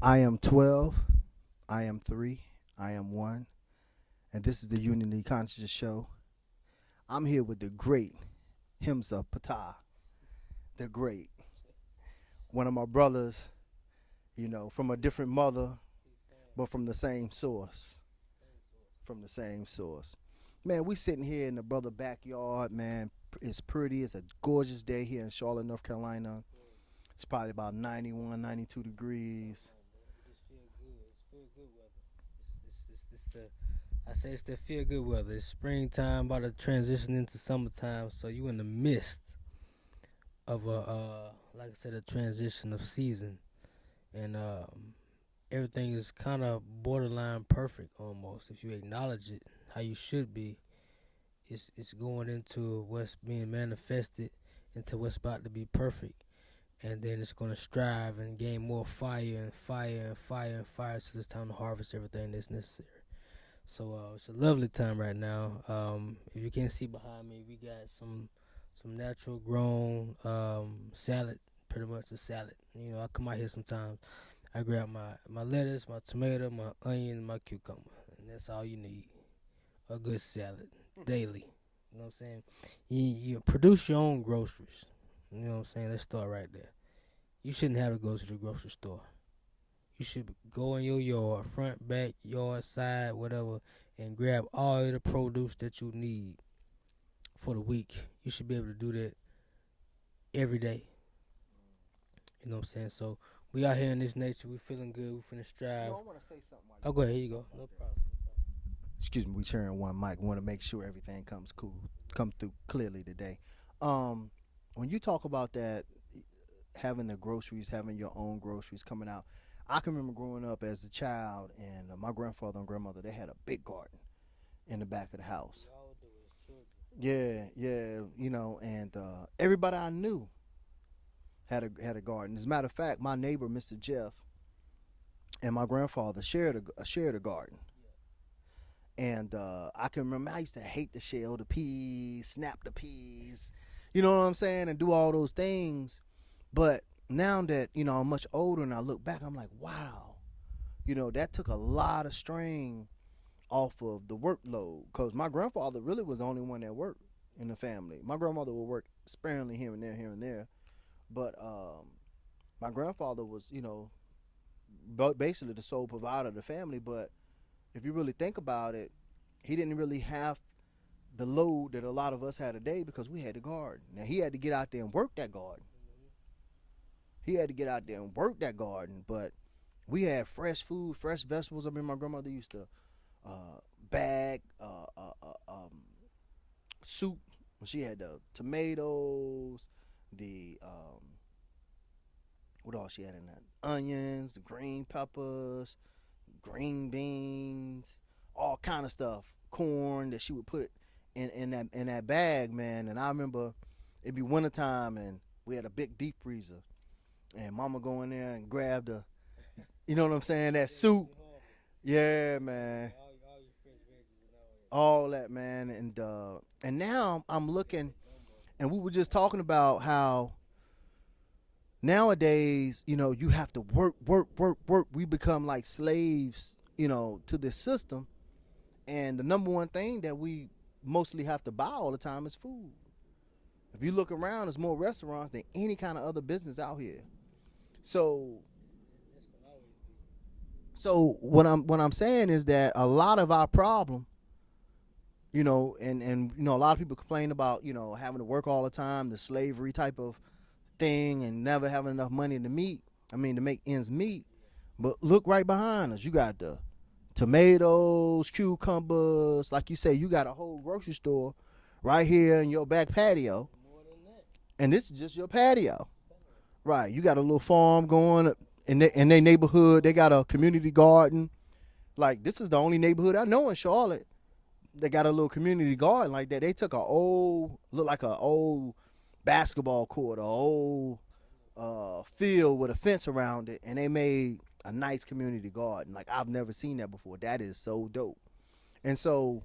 I am 12. I am 3. I am 1. And this is the Unity Conscious Show. I'm here with the great Himsa Patah, the great. One of my brothers, from a different mother, but from the same source. From the same source. Man, we sitting here in the brother backyard, man. It's pretty. It's a gorgeous day here in Charlotte, North Carolina. It's probably about 91, 92 degrees. I say it's the feel good weather. It's springtime, about to transition into summertime. So you in the midst of like I said, a transition of season, and everything is kind of borderline perfect almost. If you acknowledge it, how you should be, it's going into what's being manifested into what's about to be perfect, and then it's going to strive and gain more fire and fire and fire and fire till it's time to harvest everything that's necessary. So it's a lovely time right now. If you can't see behind me, we got some natural grown salad, pretty much a salad. I come out here sometimes. I grab my lettuce, my tomato, my onion, and my cucumber, and that's all you need. A good salad daily. You know what I'm saying? You produce your own groceries. You know what I'm saying? Let's start right there. You shouldn't have to go to the grocery store. You should go in your yard, front, back, yard, side, whatever, and grab all of the produce that you need for the week. You should be able to do that every day. You know what I'm saying? So we out here in this nature. We feeling good. We finna strive. I want to say something. Oh, go ahead. Here you go. No problem. Excuse me, we sharing one mic. We want to make sure everything come through clearly today. When you talk about that, having the groceries, having your own groceries coming out, I can remember growing up as a child, and my grandfather and grandmother, they had a big garden in the back of the house. Yeah, and everybody I knew had a garden. As a matter of fact, my neighbor, Mr. Jeff, and my grandfather shared a garden. And I can remember I used to hate to shell the peas, snap the peas, you know what I'm saying, and do all those things. But now that, I'm much older and I look back, I'm like, wow, that took a lot of strain off of the workload, because my grandfather really was the only one that worked in the family. My grandmother would work sparingly here and there. But my grandfather was, basically the sole provider of the family. But if you really think about it, he didn't really have the load that a lot of us had today, because we had the garden. Now, he had to get out there and work that garden. But we had fresh food, fresh vegetables. I mean, my grandmother used to bag soup. She had the tomatoes, the what else she had in that? Onions, the green peppers, green beans, all kind of stuff, corn that she would put in that bag, man. And I remember it'd be wintertime and we had a big deep freezer, and mama go in there and grab the, you know what I'm saying, that soup. Yeah, man. All that, man. And now I'm looking, and we were just talking about how nowadays, you have to work. We become like slaves, to this system. And the number one thing that we mostly have to buy all the time is food. If you look around, there's more restaurants than any kind of other business out here. So what I'm saying is that a lot of our problem, and a lot of people complain about, having to work all the time, the slavery type of thing, and never having enough money to make ends meet. But look right behind us. You got the tomatoes, cucumbers, like you say, you got a whole grocery store right here in your back patio. And this is just your patio. Right. You got a little farm going in their neighborhood. They got a community garden. Like, this is the only neighborhood I know in Charlotte. They got a little community garden like that. They took look like an old basketball court, an old field with a fence around it, and they made a nice community garden. Like, I've never seen that before. That is so dope. And so,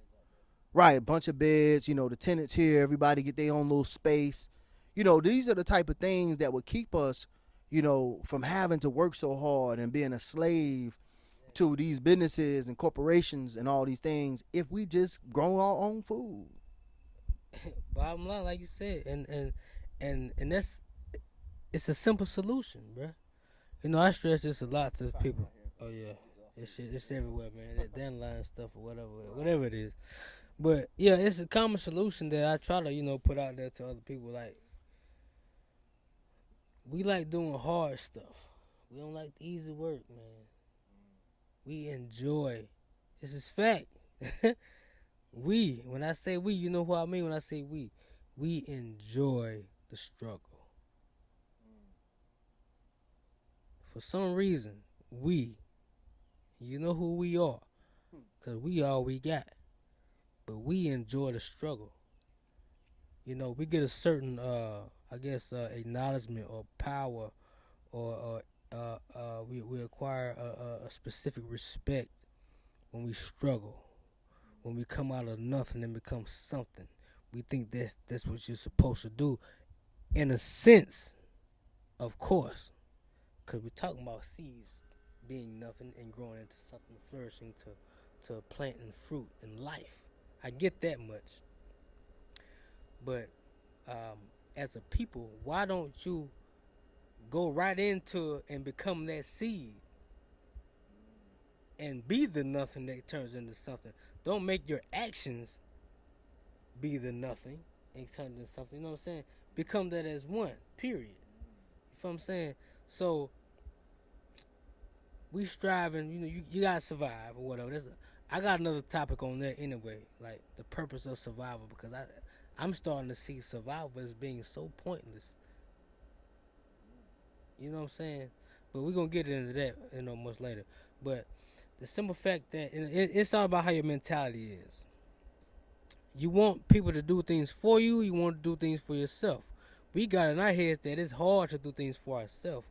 right, a bunch of beds, the tenants here, everybody get their own little space. These are the type of things that would keep us, from having to work so hard and being a slave to these businesses and corporations and all these things if we just grow our own food. Bottom line, like you said, and that's it's a simple solution, bruh. I stress this a lot to people. Oh yeah, it's everywhere, man. That dandelion stuff or whatever it is. But yeah, it's a common solution that I try to put out there to other people. Like we like doing hard stuff. We don't like the easy work, man. We enjoy. This is fact. When I say we, you know what I mean when I say we enjoy the struggle. For some reason, you know who we are, because we all we got. But we enjoy the struggle. We get a certain, acknowledgement or power, or we acquire a specific respect when we struggle, when we come out of nothing and become something. We think that's what you're supposed to do, in a sense, of course, because we're talking about seeds being nothing and growing into something, flourishing to planting fruit and life. I get that much. But as a people, why don't you go right into and become that seed and be the nothing that turns into something? Don't make your actions be the nothing and turn into something. You know what I'm saying? Become that as one, period. You feel what I'm saying? So we striving, you gotta survive or whatever. I got another topic on that anyway, like the purpose of survival, because I'm starting to see survival as being so pointless. You know what I'm saying? But we're gonna get into that, much later. But the simple fact that it's all about how your mentality is. You want people to do things for you. You want to do things for yourself. We got in our heads that it's hard to do things for ourselves.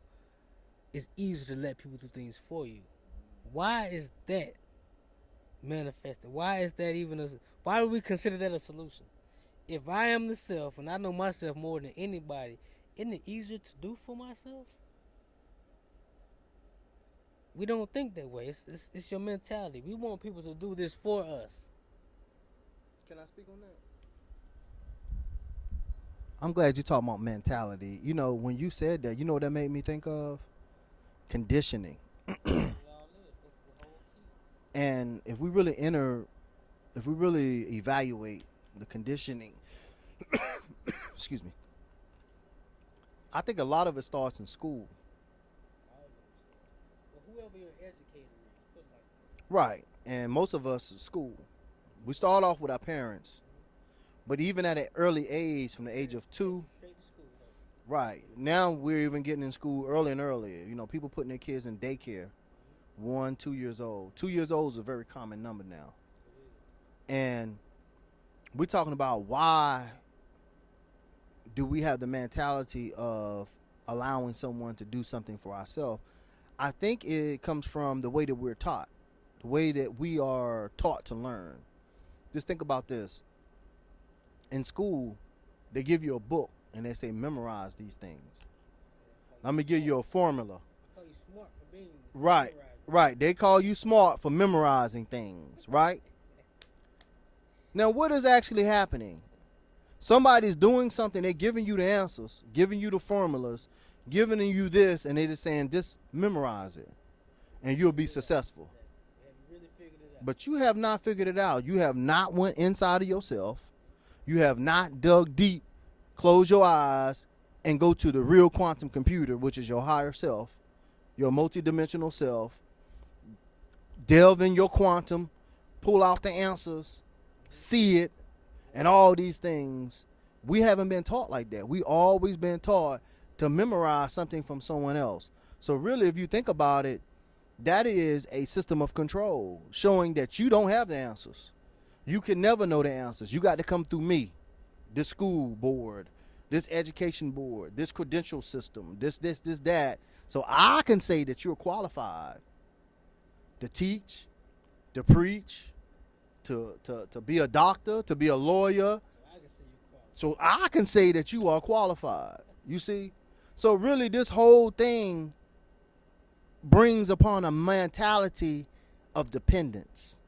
It's easy to let people do things for you. Why is that manifested? Why is that why do we consider that a solution? If I am the self and I know myself more than anybody, isn't it easier to do for myself? We don't think that way. It's your mentality. We want people to do this for us. Can I speak on that? I'm glad you're talking about mentality. When you said that, what that made me think of? Conditioning. And if we really evaluate the conditioning, excuse me, I think a lot of it starts in school. Well, whoever your educator is, put like that. Right. And most of us in school, we start off with our parents. But even at an early age, from the age of 2, Straight to school, though. right, now we're even getting in school earlier and earlier. People putting their kids in daycare, 1, 2 years old. 2 years old is a very common number now. And we're talking about why do we have the mentality of allowing someone to do something for ourselves. I think it comes from the way that we're taught, the way that we are taught to learn. Just think about this. In school, they give you a book and they say memorize these things. Let me give you a formula. I call you smart for being Right, right. They call you smart for memorizing things, right? Now, what is actually happening? Somebody's doing something. They're giving you the answers, giving you the formulas, giving you this, and they're just saying, just memorize it, and you'll be successful. Really figured it out. But you have not figured it out. You have not went inside of yourself. You have not dug deep, close your eyes, and go to the real quantum computer, which is your higher self, your multidimensional self. Delve in your quantum, pull out the answers, see it, and all these things. We haven't been taught like that. We always been taught to memorize something from someone else. So really, if you think about it, that is a system of control, showing that you don't have the answers. You can never know the answers. You got to come through me, this school board, this education board, this credential system, this, that. So I can say that you're qualified to teach, to preach, to be a doctor, to be a lawyer. So I can say that you are qualified. You see? So really, this whole thing brings upon a mentality of dependence,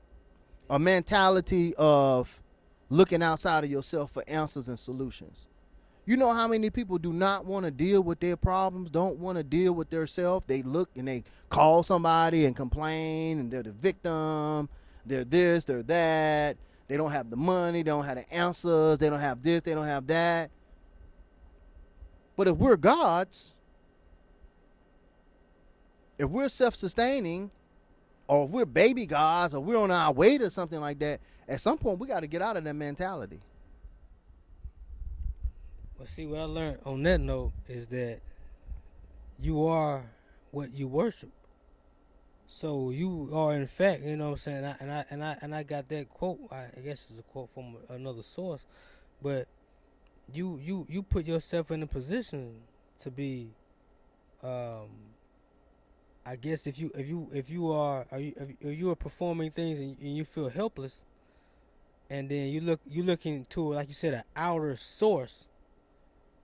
a mentality of looking outside of yourself for answers and solutions. You know how many people do not want to deal with their problems, don't want to deal with their self. They look and they call somebody and complain, and they're the victim. They're this, they're that. They don't have the money, they don't have the answers, they don't have this, they don't have that. But if we're gods, if we're self-sustaining, or if we're baby gods, or we're on our way to something like that, at some point we got to get out of that mentality. Well, see, what I learned on that note is that you are what you worship. So you are, in fact, you know what I'm saying. I got that quote. I guess it's a quote from another source, but you put yourself in a position to be, um, I guess if you are performing things and you feel helpless, and then you looking to, like you said, an outer source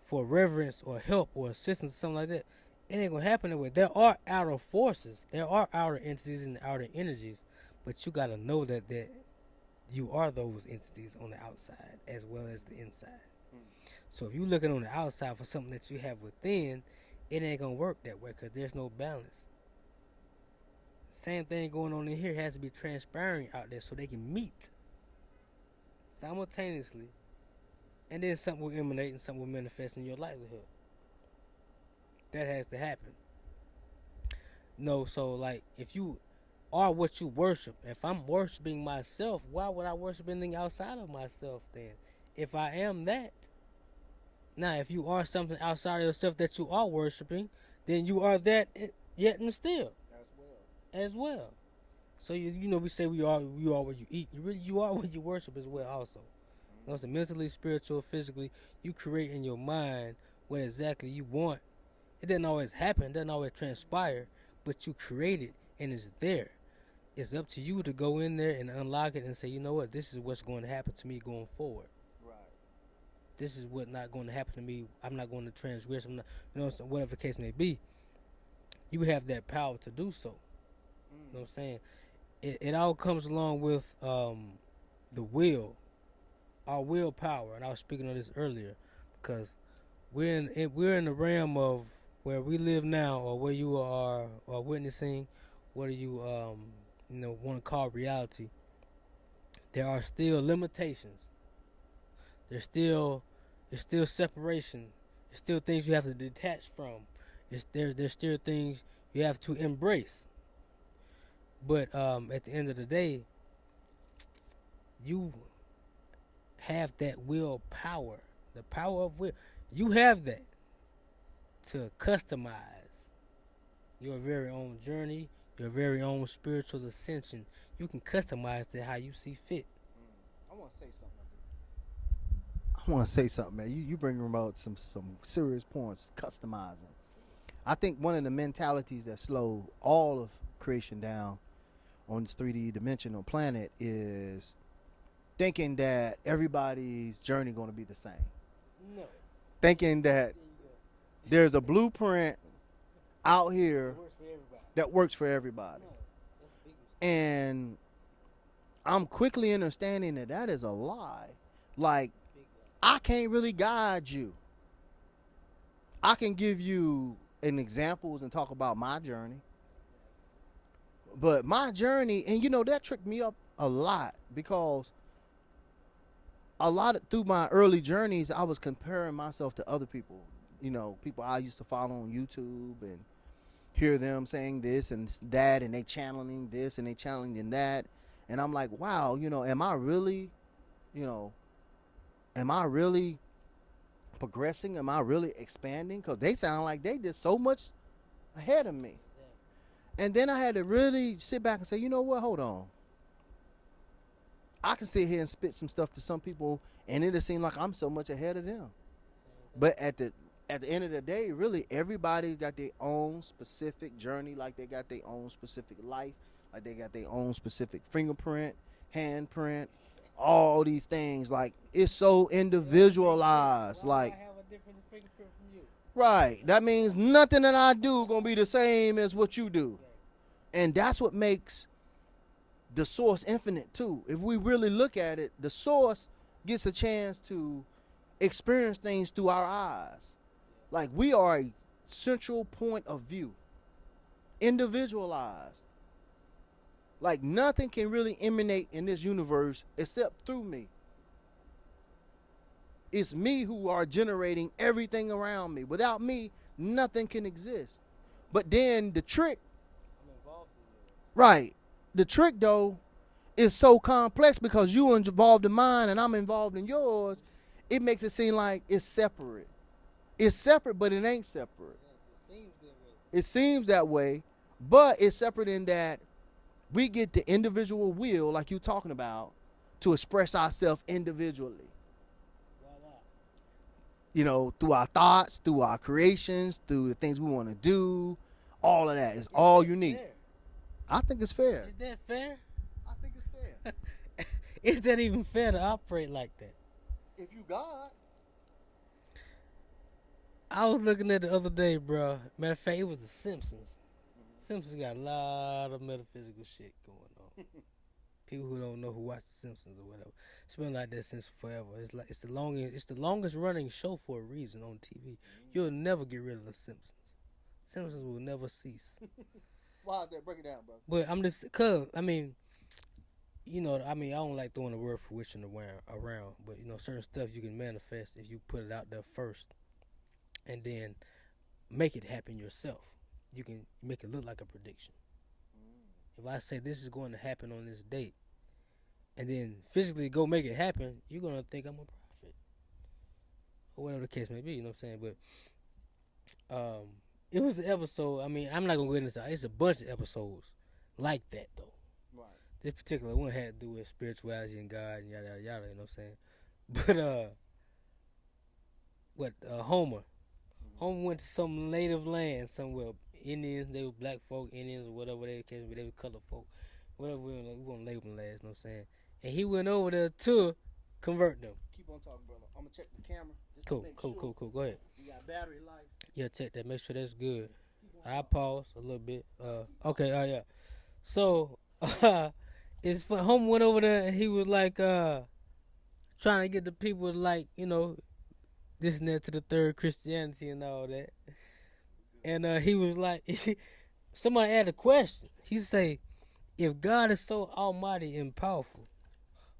for reverence or help or assistance or something like that, it ain't gonna happen that way. There are outer forces, there are outer entities and outer energies, but you gotta know that you are those entities on the outside as well as the inside. So if you're looking on the outside for something that you have within, it ain't gonna work that way because there's no balance. Same thing going on in here has to be transpiring out there so they can meet simultaneously, and then something will emanate and something will manifest in your livelihood. That has to happen. No, so like if you are what you worship, if I'm worshiping myself, why would I worship anything outside of myself then? If I am that. Now, if you are something outside of yourself that you are worshiping, then you are that yet and still as well. So you know we say you are what you eat. You are what you worship as well also. You know, so mentally, spiritual, physically, you create in your mind what exactly you want. It doesn't always happen, it doesn't always transpire, but you create it and it's there. It's up to you to go in there and unlock it and say, you know what, this is what's going to happen to me going forward. Right. This is what's not going to happen to me. I'm not going to transgress. I'm not, you know, so whatever the case may be. You have that power to do so. You know what I'm saying? It all comes along with the will, our willpower. And I was speaking on this earlier because we're in the realm of where we live now, or where you are witnessing, what do you want to call reality. There are still limitations. There's still separation. There's still things you have to detach from. There's still things you have to embrace. But at the end of the day, you have that willpower, the power of will. You have that to customize your very own journey, your very own spiritual ascension. You can customize it how you see fit. I want to say something. Man. You bring about some serious points. Customizing. I think one of the mentalities that slow all of creation down on this 3D dimensional planet is thinking that everybody's journey going to be the same. No. Thinking that there's a blueprint out here that works for everybody. And I'm quickly understanding that is a lie. Like, I can't really guide you. I can give you an examples and talk about my journey. But my journey, and that tricked me up a lot because through my early journeys, I was comparing myself to other people. People I used to follow on YouTube and hear them saying this and that, and they channeling this and they channeling that. And I'm like, wow, am I really progressing? Am I really expanding? Because they sound like they did so much ahead of me. And then I had to really sit back and say, you know what, hold on. I can sit here and spit some stuff to some people, and it'll seem like I'm so much ahead of them. But at the end of the day, really, everybody got their own specific journey, like they got their own specific life, like they got their own specific fingerprint, handprint, all these things. Like, it's so individualized. Why Like, I have a different fingerprint from you? Right. That means nothing that I do gonna be the same as what you do. And that's what makes the source infinite too. If we really look at it, the source gets a chance to experience things through our eyes. Like we are a central point of view, individualized. Like nothing can really emanate in this universe except through me. It's me who are generating everything around me. Without me, nothing can exist. But then the trick, right? The trick though is so complex because you are involved in mine and I'm involved in yours. It makes it seem like it's separate. It's separate, but it ain't separate. It seems that way, but it's separate in that we get the individual will, like you're talking about, to express ourselves individually. You know, through our thoughts, through our creations, through the things we want to do, all of that is all unique. Fair? I think it's fair. Is that fair? I think it's fair. Is that even fair to operate like that? If you God, I was looking at the other day, bro. Matter of fact, it was The Simpsons. Simpsons got a lot of metaphysical shit going on. People who don't know who watch The Simpsons or whatever, it's been like that since forever. It's like it's the longest running show for a reason on TV. You'll never get rid of The Simpsons. Simpsons will never cease. why is that? Break it down, bro. But I'm just, cause I mean, you know, I don't like throwing the word fruition around, but you know, certain stuff you can manifest if you put it out there first, and then make it happen yourself. You can make it look like a prediction. If I say this is going to happen on this date, and then physically go make it happen, you're gonna think I'm a prophet, or whatever the case may be. You know what I'm saying? But it was an episode. I mean, I'm not gonna go into it. It's a bunch of episodes like that though. Right. This particular one had to do with spirituality and God and yada yada yada. You know what I'm saying? But Homer went to some native land somewhere. Indians, they were black folk, Indians or whatever they came, they were colored folk, whatever we want to label them as. You know what I'm saying? And he went over there to convert them. Keep on talking, brother. I'm gonna check the camera. Cool. Go ahead. You got battery life. Yeah, check that. Make sure that's good. I pause a little bit. Okay. Yeah. So, it's fun. Homer went over there and he was like, trying to get the people to, like, you know, this and that to the third Christianity and all that. And he was like, somebody asked a question. He say, if God is so almighty and powerful,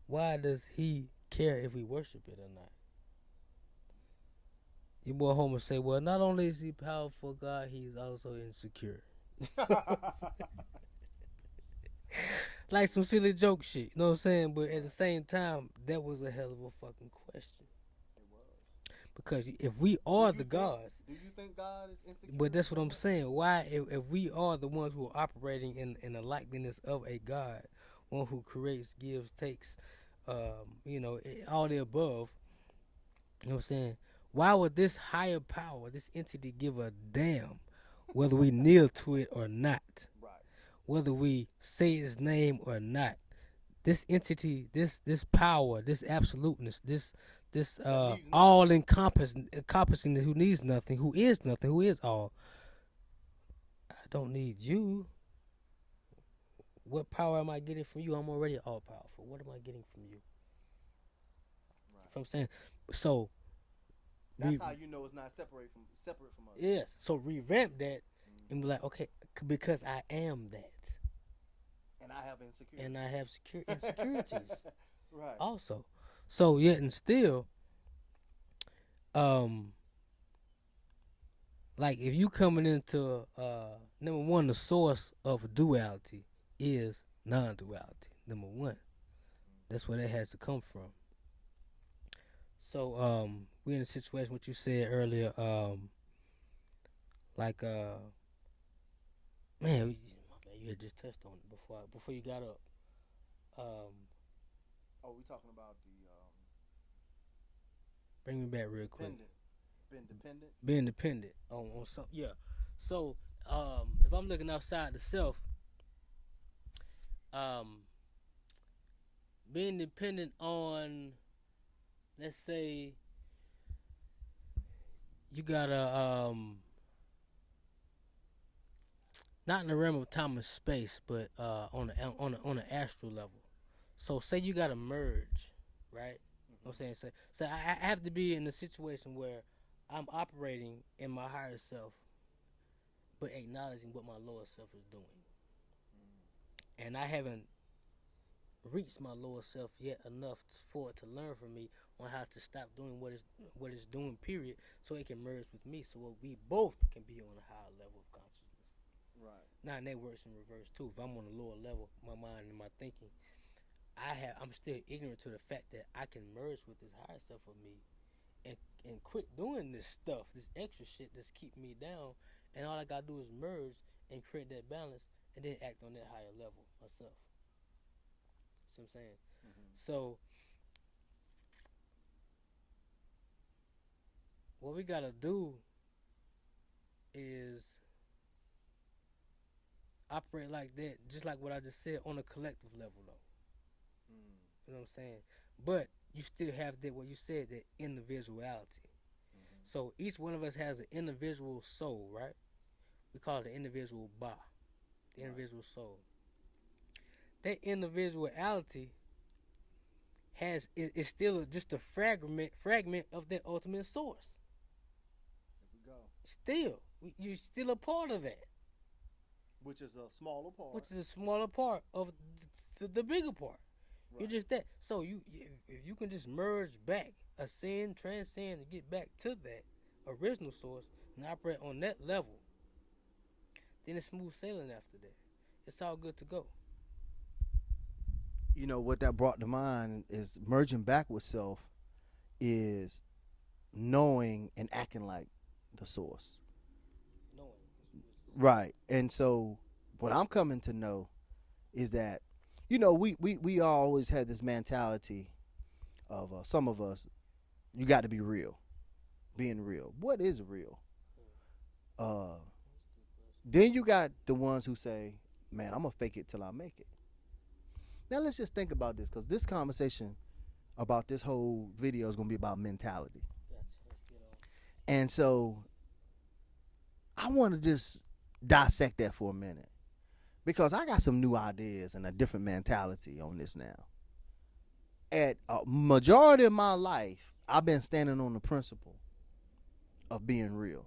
why does he care if we worship it or not? Your boy Homer say, well, not only is he powerful, God, he's also insecure. Like some silly joke shit, you know what I'm saying? But at the same time, that was a hell of a fucking question. Because if we are the gods, do you think God is insecure? but that's what I'm saying. Why, if we are the ones who are operating in the likeness of a God, one who creates, gives, takes, you know, all the above, you know what I'm saying? Why would this higher power, this entity, give a damn whether we kneel to it or not? Right. Whether we say its name or not? This entity, this power, this absoluteness, this all encompassing, who needs nothing, who is all. I don't need you. What power am I getting from you? I'm already all powerful. What am I getting from you? Right. If I'm saying, so that's how you know it's not separate from us. Yes. So revamp that and be like, okay, because I am that. And I have insecurities. And I have insecurities. Right. Also. So yet and still, like if you coming into number one, the source of duality is non-duality. Number one, that's where that has to come from. So we're in a situation what you said earlier, like man, you had just touched on it before you got up. We talking about the bring me back real quick. Being Being dependent on something. Yeah. So if I'm looking outside the self, being dependent on, let's say, you gotta not in the realm of time and space, but on the astral level. So say you gotta merge, right? I'm saying, so I have to be in a situation where I'm operating in my higher self, but acknowledging what my lower self is doing, and I haven't reached my lower self yet enough for it to learn from me on how to stop doing what it's doing. Period. So it can merge with me, so we both can be on a higher level of consciousness. Right. Now, and that works in reverse too. If I'm on a lower level, my mind and my thinking, I'm still ignorant to the fact that I can merge with this higher self of me and quit doing this stuff, this extra shit that's keeping me down. And all I gotta do is merge and create that balance, and then act on that higher level myself. See what I'm saying? So what we gotta do is operate like that, just like what I just said, on a collective level, though. You know what I'm saying? But you still have that, what you said, that individuality. So each one of us has an individual soul, right? We call it the individual ba, the individual soul. That individuality is still just a fragment of that ultimate source. There we go. Still, you're still a part of that. Which is a smaller part. Which is a smaller part of the bigger part. Right. You're just that. So if you can just merge back, ascend, transcend, and get back to that original source and operate on that level, then it's smooth sailing after that. It's all good to go. You know what that brought to mind is merging back with self is knowing and acting like the source. Knowing. Right. And so what I'm coming to know is that, you know, we always had this mentality of some of us, you got to be real, being real. What is real? Then you got the ones who say, man, I'm going to fake it till I make it. Now let's just think about this, because this conversation about this whole video is going to be about mentality. And so I want to just dissect that for a minute, because I got some new ideas and a different mentality on this now. At a majority of my life, I've been standing on the principle of being real.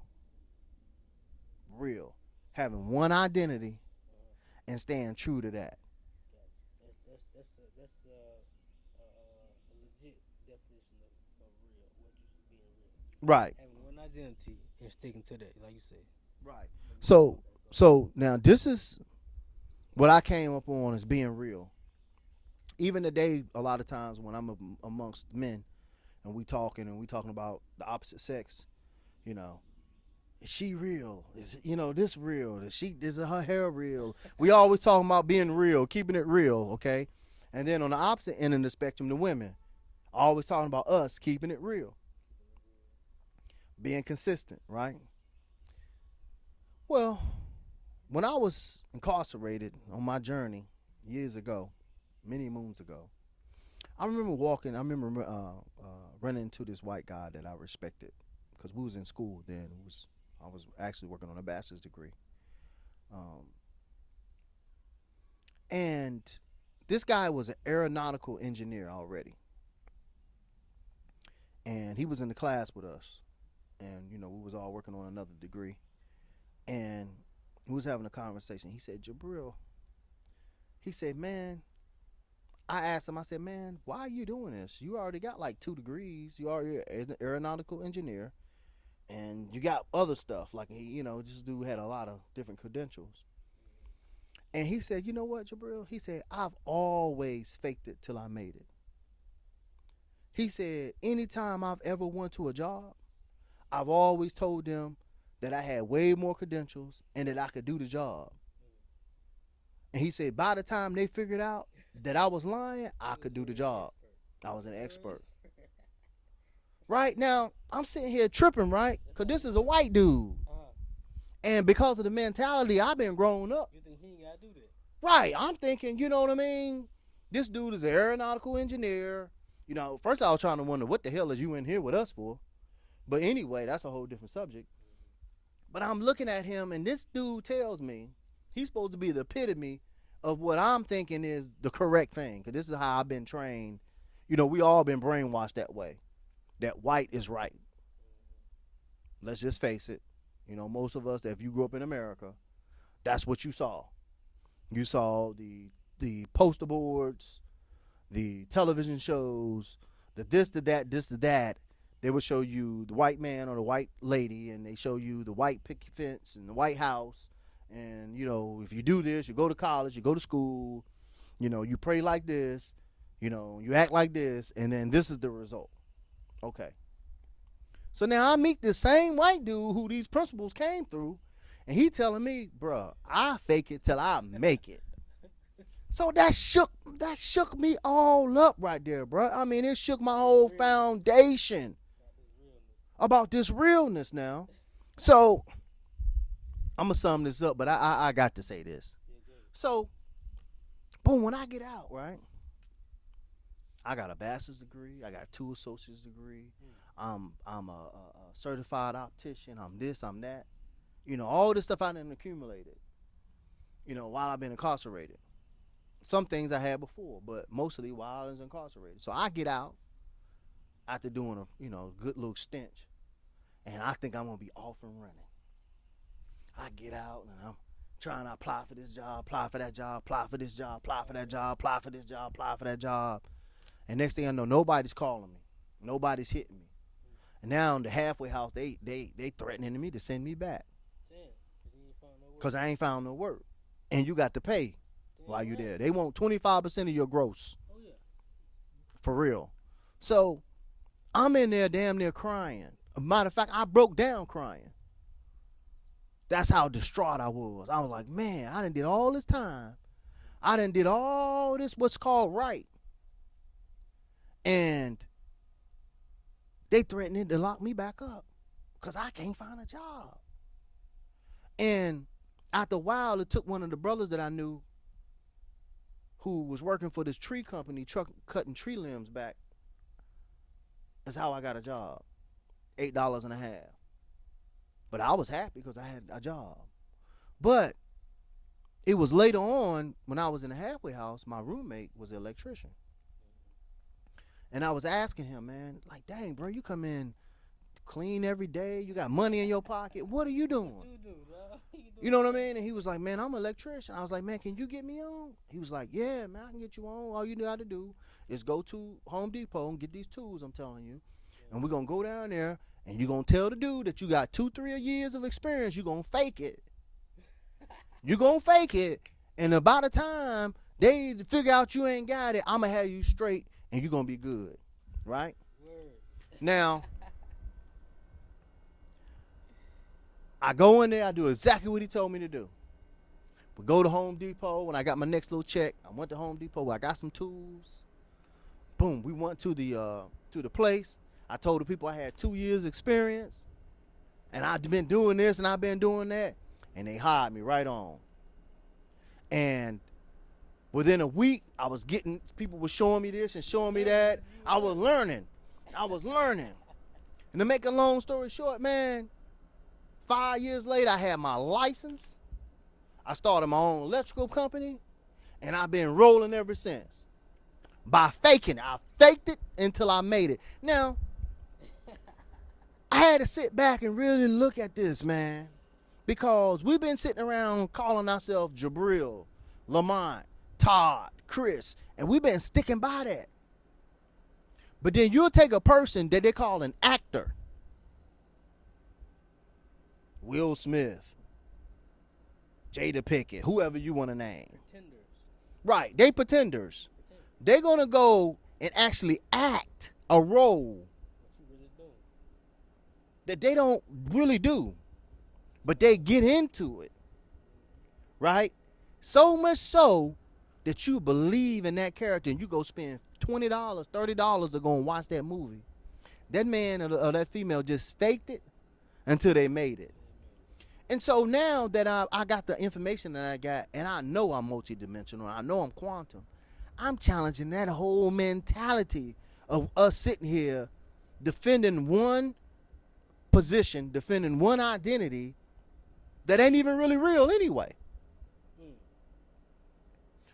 Real. Having one identity and staying true to that. That's a legit definition of real, what you being real. Right. Having one identity and sticking to that, like you said. Right. So now this is what I came up on as being real. Even today, a lot of times when I'm amongst men and we talking about the opposite sex, you know, is she real? Is, you know, this real? Is her hair real? We always talking about being real, keeping it real, okay? And then on the opposite end of the spectrum, the women always talking about us keeping it real, being consistent, right? Well, when I was incarcerated on my journey years ago, many moons ago, I remember running into this white guy that I respected, because we was in school then. I was actually working on a bachelor's degree. And this guy was an aeronautical engineer already. And he was in the class with us. And, you know, we was all working on another degree. And we was having a conversation. He said, Jabril, he said, man, I asked him, I said, man, why are you doing this? You already got like 2 degrees. You are an aeronautical engineer. And you got other stuff. Like, you know, this dude had a lot of different credentials. And he said, you know what, Jabril? He said, I've always faked it till I made it. He said, anytime I've ever went to a job, I've always told them that I had way more credentials and that I could do the job. And he said, by the time they figured out that I was lying, I could do the job. I was an expert. Right now, I'm sitting here tripping, right? Because this is a white dude. And because of the mentality, I've been growing up. You think he ain't got to do that? Right. I'm thinking, you know what I mean? This dude is an aeronautical engineer. You know, first I was trying to wonder, what the hell is you in here with us for? But anyway, that's a whole different subject. But I'm looking at him, and this dude tells me he's supposed to be the epitome of what I'm thinking is the correct thing. Because this is how I've been trained. You know, we all been brainwashed that way. That white is right. Let's just face it. You know, most of us, if you grew up in America, that's what you saw. You saw the poster boards, the television shows, the this, the that, this, the that. They would show you the white man or the white lady, and they show you the white picket fence and the White House. And, you know, if you do this, you go to college, you go to school, you know, you pray like this, you know, you act like this, and then this is the result. Okay. So now I meet this same white dude who these principles came through, and he telling me, bruh, I fake it till I make it. So that shook me all up right there, bruh. I mean, it shook my whole foundation about this realness now. So I'm going to sum this up, but I got to say this. So, boom, when I get out, right, I got a bachelor's degree. I got 2 associate's degree. I'm a certified optician. I'm this, I'm that. You know, all this stuff I done accumulated, you know, while I've been incarcerated. Some things I had before, but mostly while I was incarcerated. So I get out after doing a, you know, good little stench, and I think I'm going to be off and running. I get out, and I'm trying to apply for this job, apply for that job, apply for this job, apply for that job, apply for this job, apply for that job. And next thing I know, nobody's calling me. Nobody's hitting me. And now in the halfway house, they threatening me to send me back. Because I ain't found no work. And you got to pay while you're there. They want 25% of your gross. Oh, yeah. For real. So I'm in there damn near crying. Matter of fact, I broke down crying. That's how distraught I was. I was like, man, I done did all this time. I done did all this what's called right. And they threatening to lock me back up because I can't find a job. And after a while, it took one of the brothers that I knew who was working for this tree company, cutting tree limbs back. That's how I got a job. $8 and a half. But I was happy because I had a job. But it was later on when I was in the halfway house, my roommate was an electrician. And I was asking him, man, like, dang, bro, you come in clean every day. You got money in your pocket. What are you doing? You know what I mean? And he was like, man, I'm an electrician. I was like, man, can you get me on? He was like, yeah, man, I can get you on. All you got to do is go to Home Depot and get these tools, I'm telling you. And we're going to go down there, and you're going to tell the dude that you got 2-3 years of experience. You're going to fake it. You're going to fake it. And about the time they figure out you ain't got it, I'm going to have you straight, and you're going to be good. Right? Word. Now, I go in there, I do exactly what he told me to do. We go to Home Depot. When I got my next little check, I went to Home Depot. I got some tools. Boom, we went to the place. I told the people I had 2 years experience, and I've been doing this and I've been doing that, and they hired me right on. And within a week, people were showing me this and showing me that. I was learning. And to make a long story short, man, 5 years later, I had my license. I started my own electrical company, and I've been rolling ever since. By faking it. I faked it until I made it. Now, I had to sit back and really look at this, man, because we've been sitting around calling ourselves Jabril, Lamont, Todd, Chris, and we've been sticking by that. But then you'll take a person that they call an actor, Will Smith, Jada Pinkett, whoever you want to name. Pretenders. Right, they pretenders. They're going to go and actually act a role that they don't really do, but they get into it, right? So much so that you believe in that character and you go spend $20, $30 to go and watch that movie. That man or that female just faked it until they made it. And so now that I got the information that I got, and I know I'm multidimensional, I know I'm quantum, I'm challenging that whole mentality of us sitting here defending one position, defending one identity that ain't even really real anyway.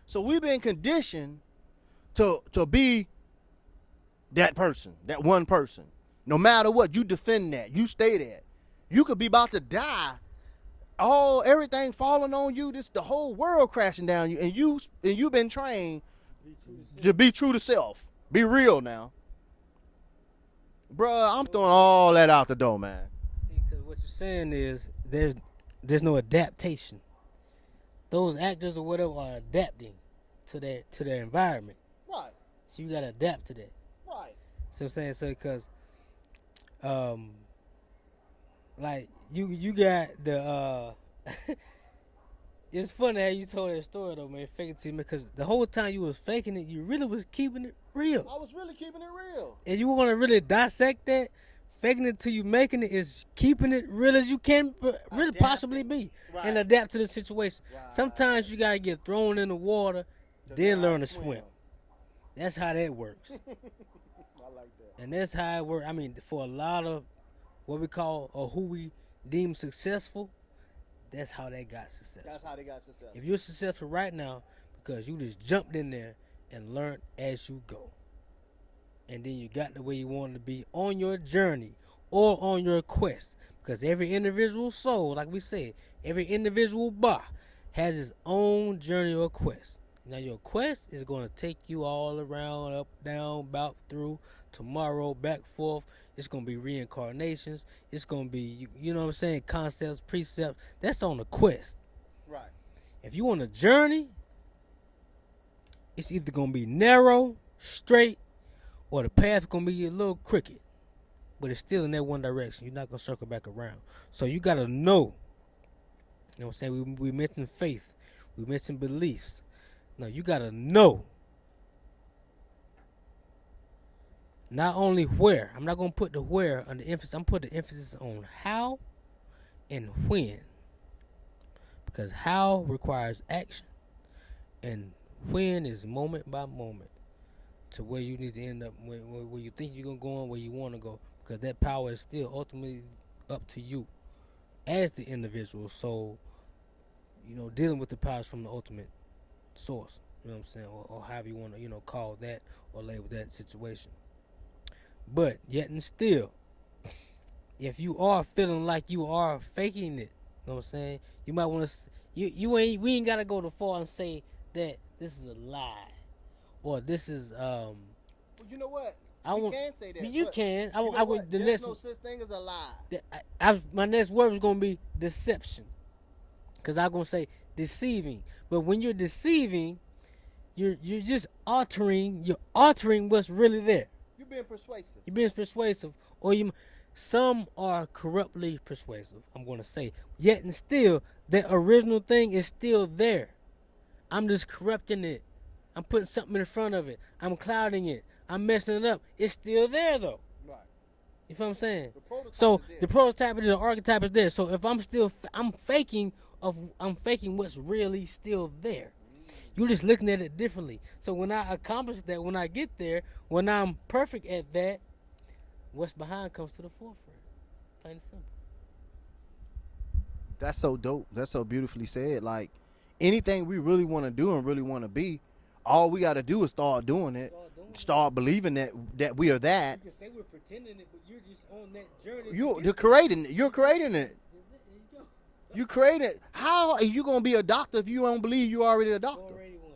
So we've been conditioned to be that person, that one person. No matter what, you defend that. You stay there. You could be about to die. Everything falling on you. The whole world crashing down you, and you've been trained to be true to self. Be real now, bruh. I'm throwing all that out the door, man. See, because what you're saying is there's no adaptation. Those actors or whatever are adapting to their environment. Right. So you gotta adapt to that. Right. So I'm saying, so because like you got the it's funny how you told that story though, man. Fake it to me, because the whole time you was faking it, you really was keeping it real. I was really keeping it real. And you want to really dissect that. Faking it till you making it is keeping it real as you can really possibly be, right, and adapt to the situation. Right. Sometimes you gotta get thrown in the water, then learn to swim. That's how that works. I like that. And that's how it works. I mean, for a lot of what we call or who we deem successful, that's how they got successful. That's how they got successful. If you're successful right now, because you just jumped in there and learned as you go, and then you got the way you wanted to be on your journey or on your quest. Because every individual soul, like we said, every individual bar has its own journey or quest. Now your quest is going to take you all around, up, down, about, through, tomorrow, back, forth. It's going to be reincarnations. It's going to be, you know what I'm saying, concepts, precepts. That's on the quest. Right. If you on a journey, it's either going to be narrow, straight, or the path is going to be a little crooked. But it's still in that one direction. You're not going to circle back around. So you got to know. You know what I'm saying? We mentioned faith. We mentioned beliefs. No, you got to know. Not only where. I'm not going to put the where on the emphasis. I'm putting the emphasis on how and when. Because how requires action. And when is moment by moment. To where you need to end up, where you think you're going to go and where you want to go. Because that power is still ultimately up to you as the individual. So, you know, dealing with the powers from the ultimate source. You know what I'm saying? Or however you want to, you know, call that or label that situation. But yet and still, if you are feeling like you are faking it, you know what I'm saying? You might want to, we ain't got to go too far and say that this is a lie. Or this is well, you know what? We can say that. You can. There's no such thing as a lie. My next word is gonna be deception, because I'm gonna say deceiving. But when you're deceiving, you're just altering. You're altering what's really there. You're being persuasive. You're being persuasive, or some are corruptly persuasive. I'm gonna say. Yet and still, the original thing is still there. I'm just corrupting it. I'm putting something in front of it. I'm clouding it. I'm messing it up. It's still there though. Right. You feel what I'm saying? The prototype is the archetype is there. So if I'm faking what's really still there. You're just looking at it differently. So when I accomplish that, when I get there, when I'm perfect at that, what's behind comes to the forefront. Plain and simple. That's so dope. That's so beautifully said. Like anything we really want to do and really want to be, all we got to do is start doing it. Start believing that we are that. You can say we're pretending it, but you're just on that journey. You're creating it. You're creating it. You create it. How are you gonna be a doctor if you don't believe you already a doctor? Already one.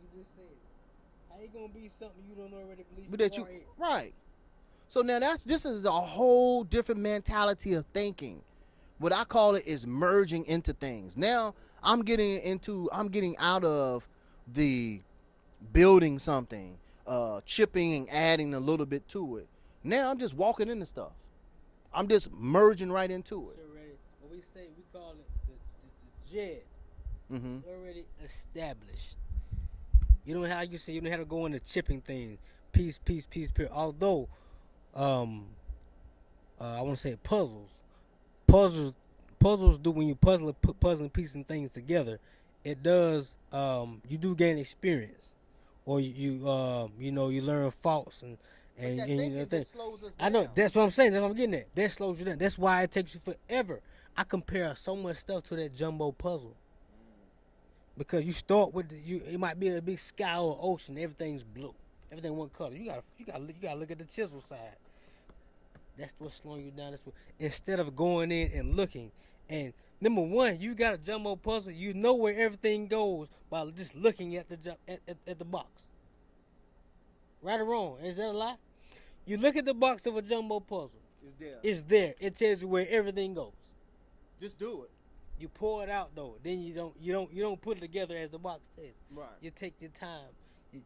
You just said it. How you gonna be something you don't already believe? But that you right. So now this is a whole different mentality of thinking. What I call it is merging into things. Now I'm getting out of the building something, chipping and adding a little bit to it. Now I'm just walking into stuff. I'm just merging right into it. What we call it the jet. Mm-hmm. It's already established. You don't have to go into chipping things, piece, period. Although, I want to say puzzles do when you puzzling piecing things together. It does. You do gain experience, or you learn faults But that you thinking know, just slows us I down. know that's what I'm saying. That's what I'm getting at. That slows you down. That's why it takes you forever. I compare so much stuff to that jumbo puzzle because you start with it might be a big sky or ocean. Everything's blue. Everything one color. You gotta look at the chisel side. That's what's slowing you down. That's what, instead of going in and looking. And number one, you got a jumbo puzzle. You know where everything goes by just looking at the box. Right or wrong? Is that a lie? You look at the box of a jumbo puzzle. It's there. It's there. It tells you where everything goes. Just do it. You pour it out though. Then you don't put it together as the box says. Right. You take your time.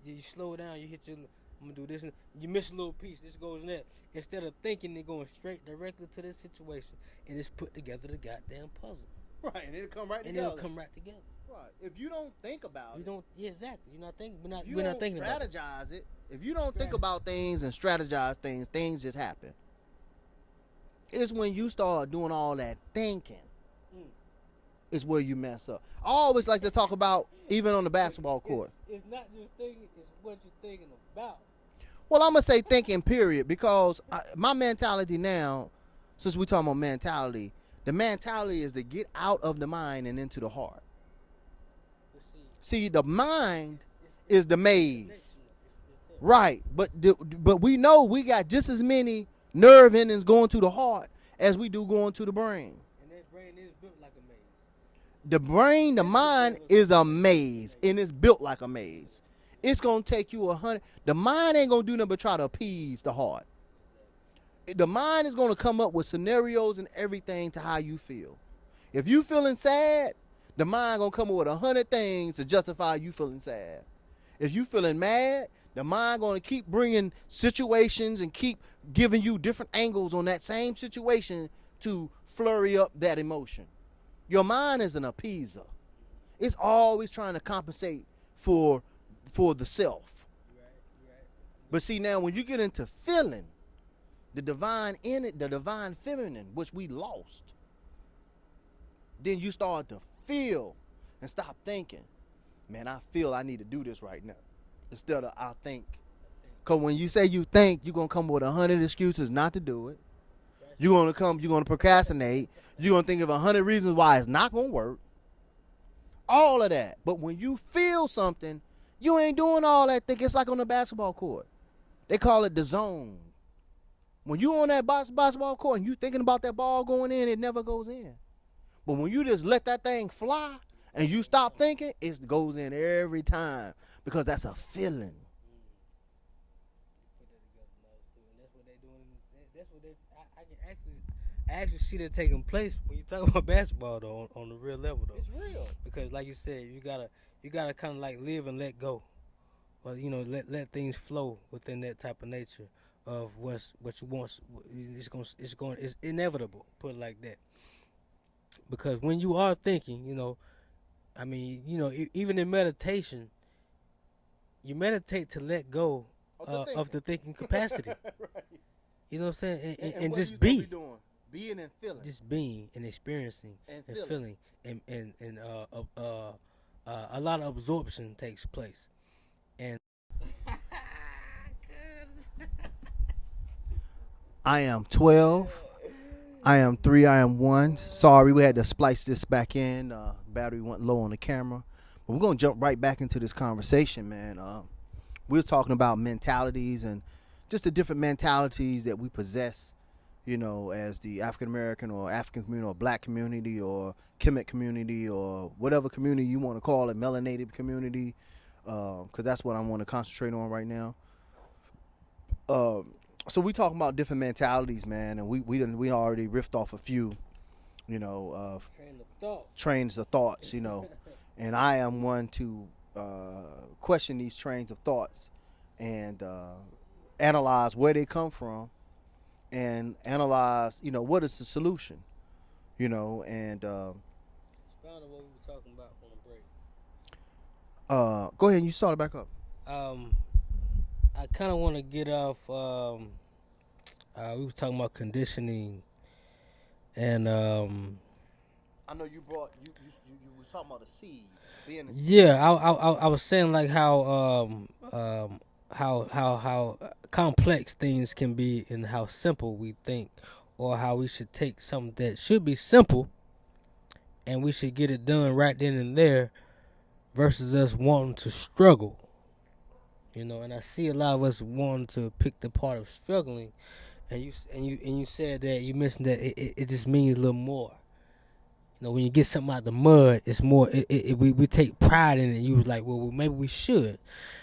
You slow down. You hit your. I'm gonna do this. You miss a little piece. This goes in that. Instead of thinking and going straight directly to this situation, and just put together the goddamn puzzle. Right, and it'll come right and together. it'll come right together. Right. If you don't think about You it, don't. Yeah, exactly. You're not thinking. you We're don't not thinking about it. strategize it. If you don't think about things and strategize things, things just happen. It's when you start doing all that thinking, is where you mess up. I always like to talk about, even on the basketball court. It's not just thinking. It's what you're thinking about. Well, I'm going to say thinking, period, because my mentality now, since we're talking about mentality, the mentality is to get out of the mind and into the heart. See, the mind is the maze. Right, but we know we got just as many nerve endings going to the heart as we do going to the brain. And that brain is built like a maze. The brain, the mind is a maze, and it's built like a maze. It's going to take you 100. The mind ain't going to do nothing but try to appease the heart. The mind is going to come up with scenarios and everything to how you feel. If you feeling sad, the mind going to come up with 100 things to justify you feeling sad. If you feeling mad, the mind going to keep bringing situations and keep giving you different angles on that same situation to flurry up that emotion. Your mind is an appeaser. It's always trying to compensate for the self. But see, now when you get into feeling, the divine in it, the divine feminine, which we lost, then you start to feel and stop thinking, man, I feel I need to do this right now, instead of I think. Because when you say you think, you're going to come with 100 excuses not to do it. You're going to procrastinate. You're going to think of 100 reasons why it's not going to work. All of that. But when you feel something, you ain't doing all that thinking. It's like on the basketball court. They call it the zone. When you on that basketball court and you thinking about that ball going in, it never goes in. But when you just let that thing fly and you stop thinking, it goes in every time, because that's a feeling. I actually see that taking place when you talk about basketball though, on the real level though. It's real. Because like you said, you gotta kind of like live and let go, or let things flow within that type of nature of what you want. It's inevitable. Put it like that. Because when you are thinking, even in meditation, you meditate to let go of the thinking capacity. Right. You know what I'm saying? And what just you be. doing? Being and feeling. Just being and experiencing and feeling. And a lot of absorption takes place. And I am 12. I am 3. I am 1. Sorry, we had to splice this back in. Battery went low on the camera. But we're going to jump right back into this conversation, man. We're talking about mentalities and just the different mentalities that we possess, as the African American or African community or black community or Kemetic community or whatever community you want to call it, melanated community, because that's what I want to concentrate on right now. So we talking about different mentalities, man, and we already riffed off a few, trains of thoughts, and I am one to question these trains of thoughts and analyze where they come from and analyze, what is the solution, and what we were talking about on the break. Go ahead and you start it back up. I kind of want to get off. We were talking about conditioning, and I know you brought you was talking about a seed being a seed. Yeah, I was saying like how how complex things can be and how simple we think, or how we should take something that should be simple and we should get it done right then and there versus us wanting to struggle. And I see a lot of us wanting to pick the part of struggling, and you said that you mentioned that it just means a little more. When you get something out the mud, it's more. We take pride in it. You was like, well, maybe we should,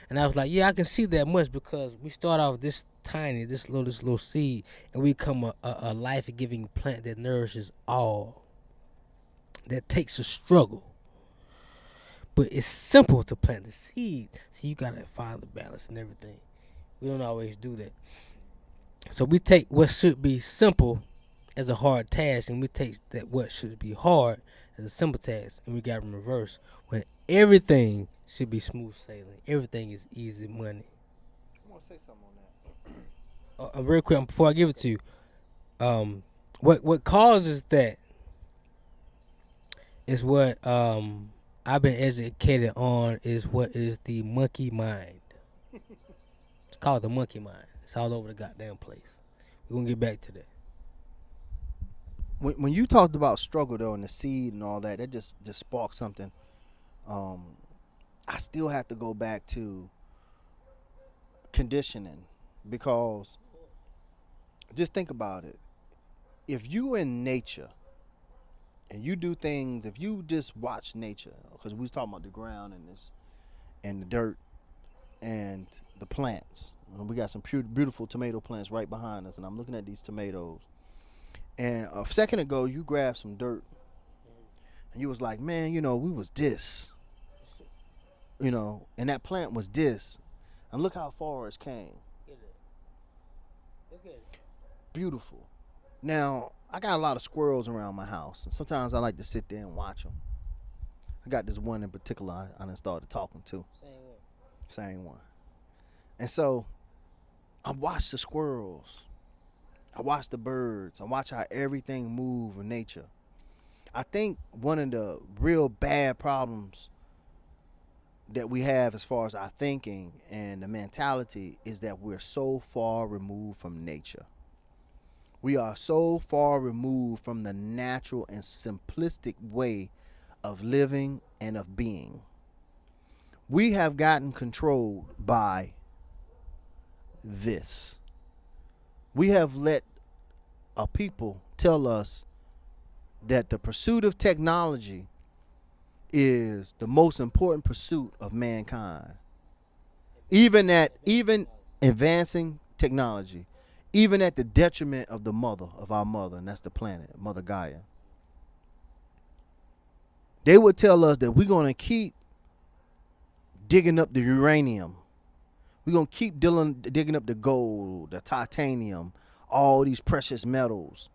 and I was like, yeah, I can see that much because we start off this tiny, this little seed, and we become a life-giving plant that nourishes all. That takes a struggle, but it's simple to plant the seed. See, you gotta find the balance and everything. We don't always do that. So we take what should be simple as a hard task, and we take that what should be hard as a simple task, and we got in reverse when everything should be smooth sailing. Everything is easy money. I want to say something on Real quick before I give it to you, what causes that is what I've been educated on is what is the monkey mind. It's called the monkey mind. It's all over the goddamn place. We're gonna get back to that. When you talked about struggle though and the seed and all that, that just sparked something. I still have to go back to conditioning because just think about it. If you in nature and you do things, if you just watch nature, because we was talking about the ground and this and the dirt and the plants. We got some beautiful tomato plants right behind us, and I'm looking at these tomatoes. And a second ago, you grabbed some dirt, and you was like, "Man, we was this, and that plant was this, and look how far it's came. Beautiful." Now, I got a lot of squirrels around my house, and sometimes I like to sit there and watch them. I got this one in particular I done started talking to. Same one. And so, I watch the squirrels. I watch the birds. I watch how everything moves in nature. I think one of the real bad problems that we have as far as our thinking and the mentality is that we're so far removed from nature. We are so far removed from the natural and simplistic way of living and of being. We have gotten controlled by this. We have let a people tell us that the pursuit of technology is the most important pursuit of mankind. Even advancing technology, even at the detriment of our mother, and that's the planet, Mother Gaia. They would tell us that we're going to keep digging up the uranium. We're going to keep digging up the gold, the titanium, all these precious metals.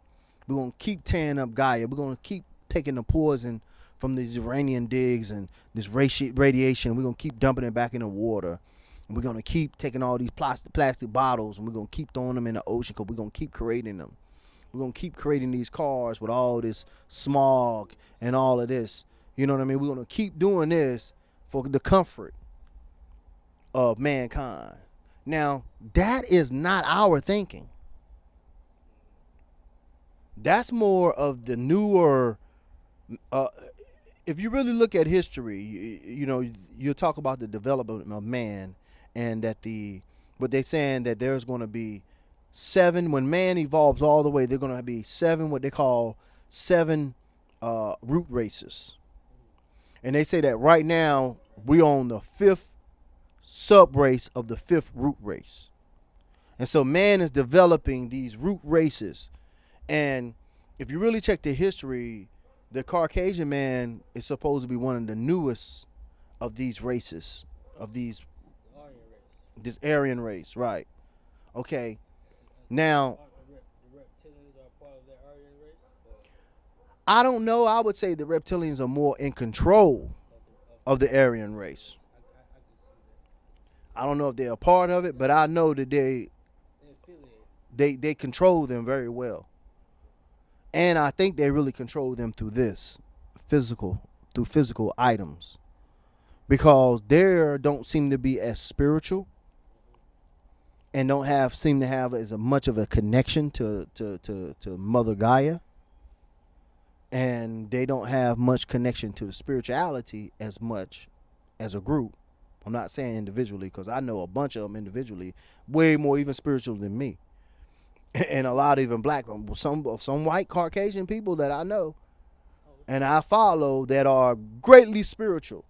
We're going to keep tearing up Gaia. We're going to keep taking the poison from these uranium digs and this radiation. We're going to keep dumping it back in the water. And we're going to keep taking all these plastic bottles and we're going to keep throwing them in the ocean because we're going to keep creating them. We're going to keep creating these cars with all this smog and all of this. You know what I mean? We're going to keep doing this for the comfort of mankind. Now, that is not our thinking. That's more of the newer, if you really look at history, you'll talk about the development of man and that what they're saying that there's going to be 7, when man evolves all the way, they're going to be 7, what they call 7 root races. And they say that right now we on the 5th sub-race of the 5th root race. And so man is developing these root races. And if you really check the history, the Caucasian man is supposed to be one of the newest of these races, of this Aryan race, right? Okay. Now, The reptilians are part of that Aryan race? I don't know. I would say the reptilians are more in control of the Aryan race. I don't know if they're a part of it, but I know that they control them very well. And I think they really control them through physical items. Because they don't seem to be as spiritual and don't have seem to have as much of a connection to Mother Gaia, and they don't have much connection to the spirituality as much as a group. I'm not saying individually because I know a bunch of them individually, way more even spiritual than me, and a lot of even black, some white Caucasian people that I know and I follow that are greatly spiritual.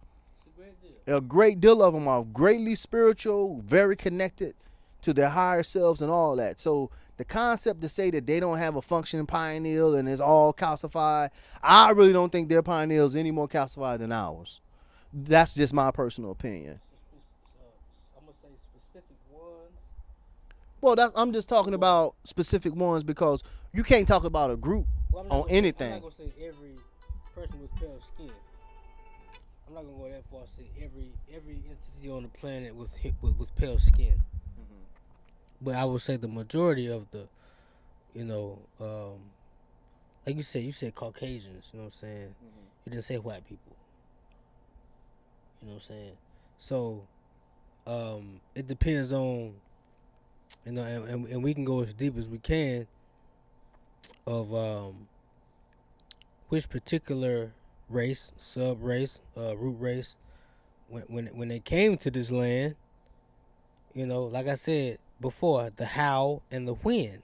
A great deal of them are greatly spiritual, very connected to their higher selves and all that. So the concept to say that they don't have a functioning pineal and it's all calcified, I really don't think their pineal is any more calcified than ours. That's just my personal opinion. I'm gonna say specific ones. Well, I'm just talking about specific ones because you can't talk about a group Well, on I'm not anything. gonna say every person with pale skin. I'm not gonna go that far. Say every entity on the planet with pale skin. But I would say the majority of the, you know, like you said Caucasians. You know what I'm saying? You didn't say white people. You know what I'm saying? So it depends on, and we can go as deep as we can of which particular race, sub race, root race, when they came to this land, like I said before, the how and the when,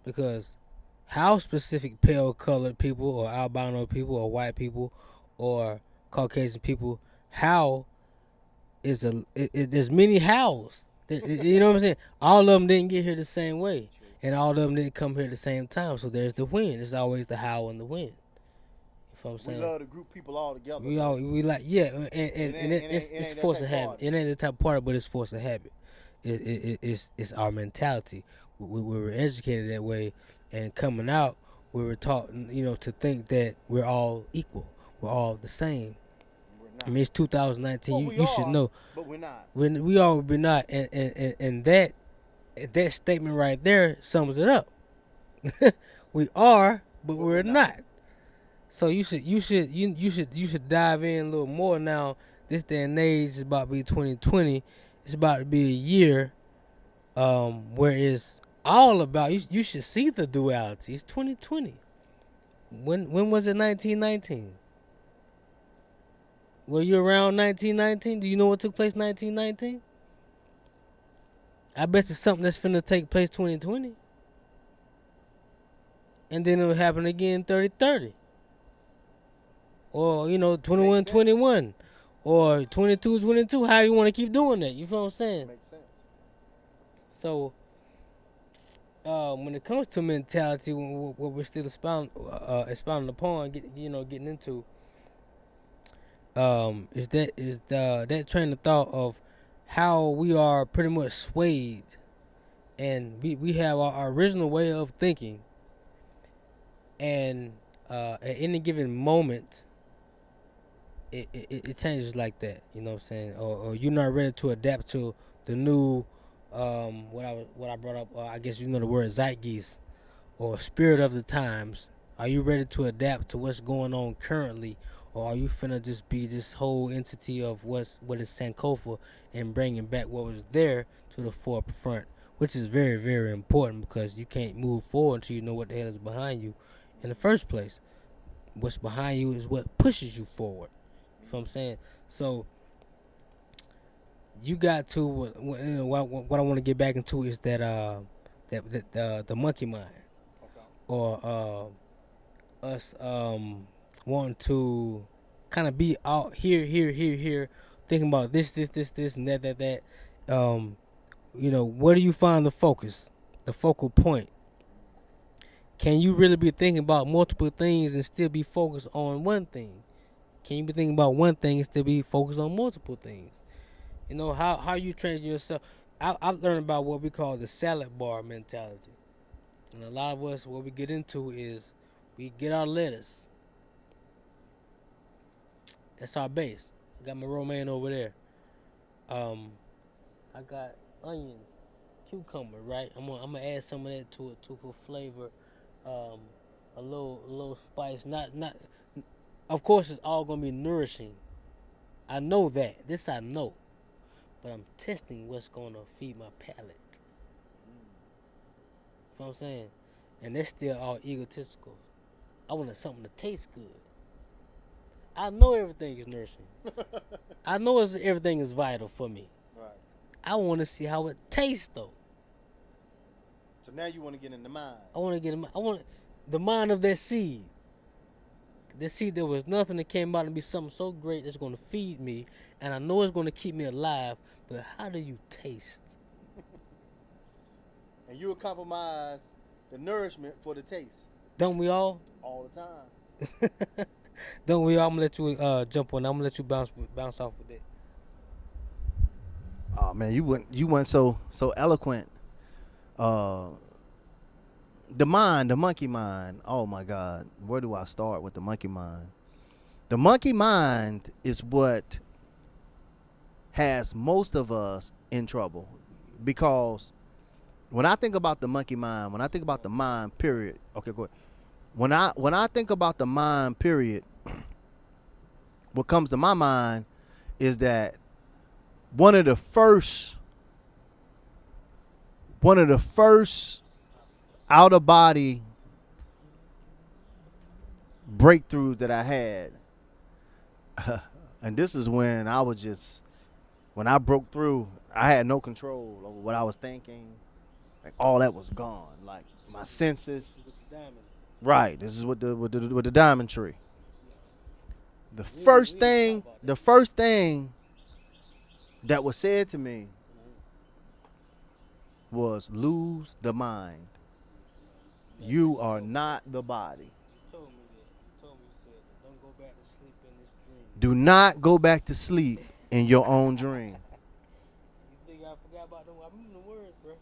because how specific pale colored people or albino people or white people or Caucasian people, how is there's many hows. You know what I'm saying? All of them didn't get here the same way, and all of them didn't come here at the same time. So there's the when. It's always the how and the when. You know what I'm saying? We love to group people all together. We like and it's force of habit. It ain't the type of party, but it's force of habit. It's our mentality. We were educated that way, and coming out, we were taught to think that we're all equal, we're all the same. I mean, it's 2019. Well, you should know, but we're not. We all be not, and that statement right there sums it up. We are, but we're not. So you should dive in a little more now. This day and age is about to be 2020. It's about to be a year, where it's all about you should see the duality. It's 2020. When was it 1919? Were you around 1919? Do you know what took place 1919? I bet you something that's finna take place 2020. And then it'll happen again 3030. Or 2121. Or 2222. How you want to keep doing that? You feel what I'm saying? Makes sense. So when it comes to mentality, what we're still expounding upon, getting into, is that train of thought of how we are pretty much swayed, and we have our original way of thinking, and at any given moment, it changes like that. You know what I'm saying? Or you're not ready to adapt to the new, what I brought up. I guess the word zeitgeist or spirit of the times. Are you ready to adapt to what's going on currently, or are you finna just be this whole entity of what is Sankofa and bringing back what was there to the forefront, which is very, very important, because you can't move forward until you know what the hell is behind you in the first place. What's behind you is what pushes you forward. You know what I'm saying? So you got to what I want to get back into is that the monkey mind, or us wanting to kind of be out here, thinking about this, and that. Where do you find the focus, the focal point? Can you really be thinking about multiple things and still be focused on one thing? Can you be thinking about one thing and still be focused on multiple things? How you train yourself. I've learned about what we call the salad bar mentality. And a lot of us, what we get into is we get our lettuce. That's our base. I got my romaine over there. I got onions, cucumber, right? I'm gonna add some of that to it too for flavor. A little spice. Not. Of course, it's all gonna be nourishing. I know that. This I know. but I'm testing what's gonna feed my palate. You know what I'm saying? And that's still all egotistical. I want something to taste good. I know everything is nourishing. I know everything is vital for me. Right. I want to see how it tastes though. So now you want to get in the mind. I want to get I want the mind of that seed. The seed, there was nothing that came out and be something so great that's going to feed me, and I know it's going to keep me alive. But how do you taste? And you will compromise the nourishment for the taste. Don't we all? All the time. Don't we all? I'm gonna let you jump on. I'm gonna let you bounce off with that. Oh man, you went so eloquent. The mind, the monkey mind. Oh my God, where do I start with the monkey mind? The monkey mind is what has most of us in trouble, because when I think about the monkey mind, when I think about the mind, period. Okay, go ahead. When I think about the mind, period, what comes to my mind is that one of the first out of body breakthroughs that I had, and this is when I broke through, I had no control over what I was thinking. Like all that was gone. Like my senses. Right. This is with the diamond tree. The first thing that was said to me was, lose the mind. You are not the body. Told me that. You said, don't go back to sleep in this dream. Do not go back to sleep in your own dream. You think I forgot about them? I remember the words, bro.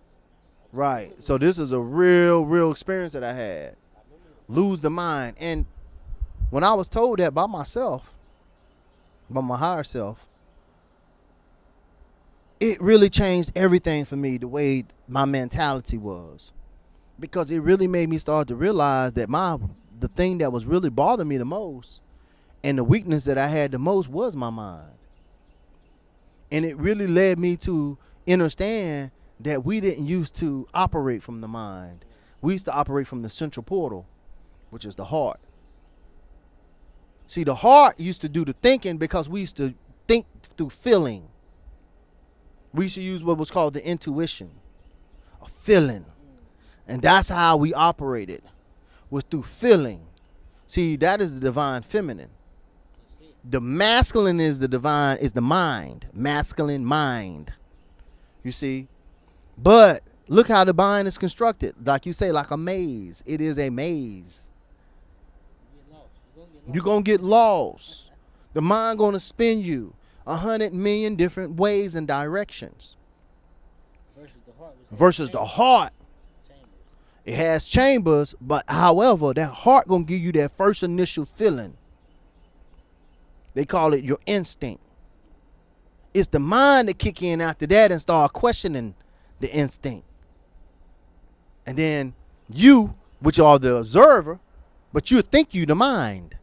Right. So this is a real experience that I had. Lose the mind. And when I was told that by myself, by my higher self, it really changed everything for me, the way my mentality was. Because it really made me start to realize that the thing that was really bothering me the most and the weakness that I had the most was my mind. And it really led me to understand that we didn't used to operate from the mind. We used to operate from the central portal, which is the heart. See, the heart used to do the thinking because we used to think through feeling. We used to use what was called the intuition, a feeling. And that's how we operated, was through feeling. See, that is the divine feminine. The masculine is the mind, masculine mind. You see? But look how the mind is constructed. Like you say, like a maze. It is a maze. You're going to get lost. The mind going to spin you 100 million different ways and directions. Versus the heart. It has chambers, but however, that heart going to give you that first initial feeling. They call it your instinct. It's the mind that kick in after that and start questioning the instinct. And then you, which are the observer, but you think you the mind.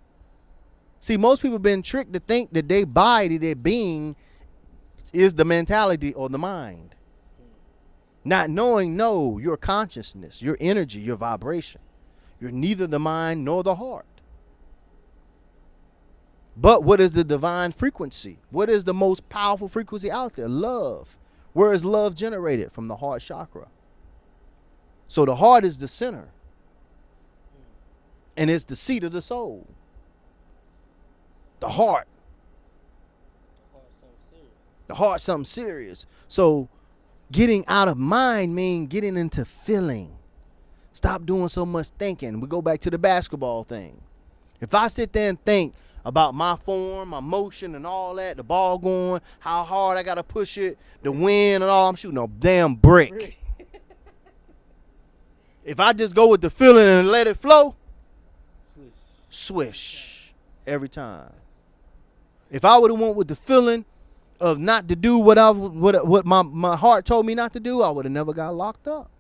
See, most people been tricked to think that their body, their being, is the mentality or the mind. Not knowing, no, your consciousness, your energy, your vibration. You're neither the mind nor the heart. But what is the divine frequency? What is the most powerful frequency out there? Love. Where is love generated? From the heart chakra. So the heart is the center. And it's the seat of the soul. The heart. The heart's something serious. So getting out of mind means getting into feeling. Stop doing so much thinking. We go back to the basketball thing. If I sit there and think about my form, my motion and all that, the ball going, how hard I got to push it, the wind and all, I'm shooting a damn brick. If I just go with the feeling and let it flow, swish every time. If I would have went with the feeling of not to do what my heart told me not to do, I would have never got locked up.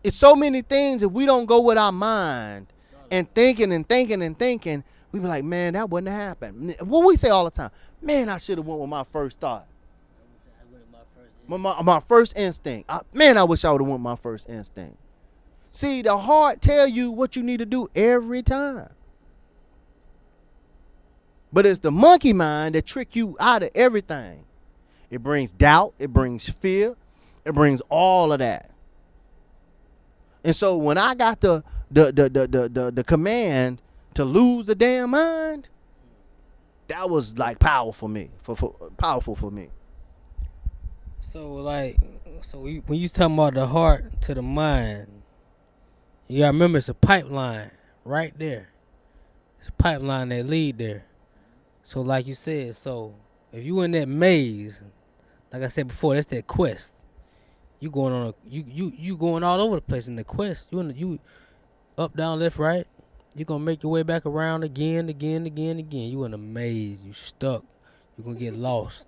It's so many things if we don't go with our mind and thinking, We be like, man, that wouldn't have happened. What we say all the time, man, I should have went with my first thought. My first instinct. Man, I wish I would have went with my first instinct. See, the heart tell you what you need to do every time. But it's the monkey mind that trick you out of everything. It brings doubt. It brings fear. It brings all of that. And so when I got the command to lose the damn mind, that was like powerful for me. Powerful for me. So when you talking about the heart to the mind, you gotta remember it's a pipeline right there. It's a pipeline that lead there. So like you said, so if you in that maze, like I said before, that's that quest. You going on you going all over the place in the quest. You up, down, left, right. You gonna make your way back around again. You in a maze. You stuck. You gonna get lost.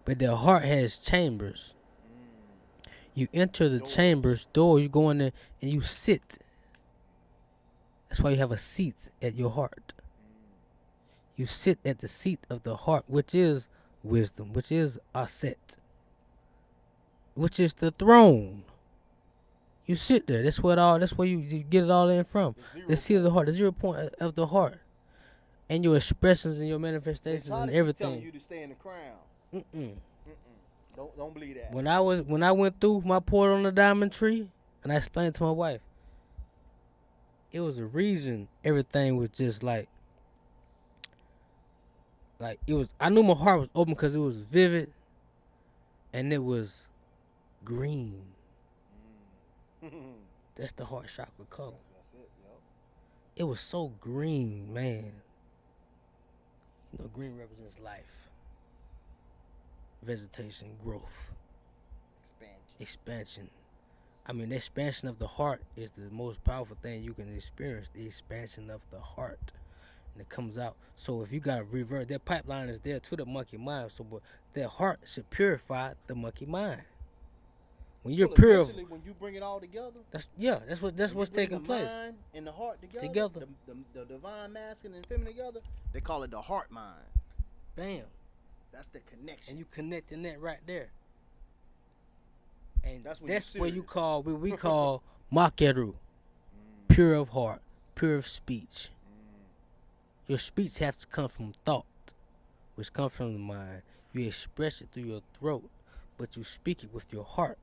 But the heart has chambers. You enter the chambers door. You go in there and you sit. That's why you have a seat at your heart. You sit at the seat of the heart, which is wisdom, which is Aset, which is the throne. You sit there. That's where you get it all in from. The seat of the heart, the 0 point of the heart, and your expressions and your manifestations and everything. Telling you to stay in the crown. Don't believe that. When I went through my portal on the diamond tree, and I explained to my wife, it was a reason everything was just like it was. I knew my heart was open because it was vivid, and it was green. That's the heart chakra color. That's it, yep. It was so green, man. You know, green represents life, vegetation, growth, expansion. I mean, the expansion of the heart is the most powerful thing you can experience. The expansion of the heart, and it comes out. So if you got to revert, that pipeline is there to the monkey mind. So, but that heart should purify the monkey mind. When you're pure, when you bring it all together, that's what's taking place. The mind and the heart together. The divine masculine and feminine together. They call it the heart mind. Bam. That's the connection. And you connecting that right there. And that's what we call Makeru, pure of heart, pure of speech. Your speech has to come from thought, which comes from the mind. You express it through your throat, but you speak it with your heart.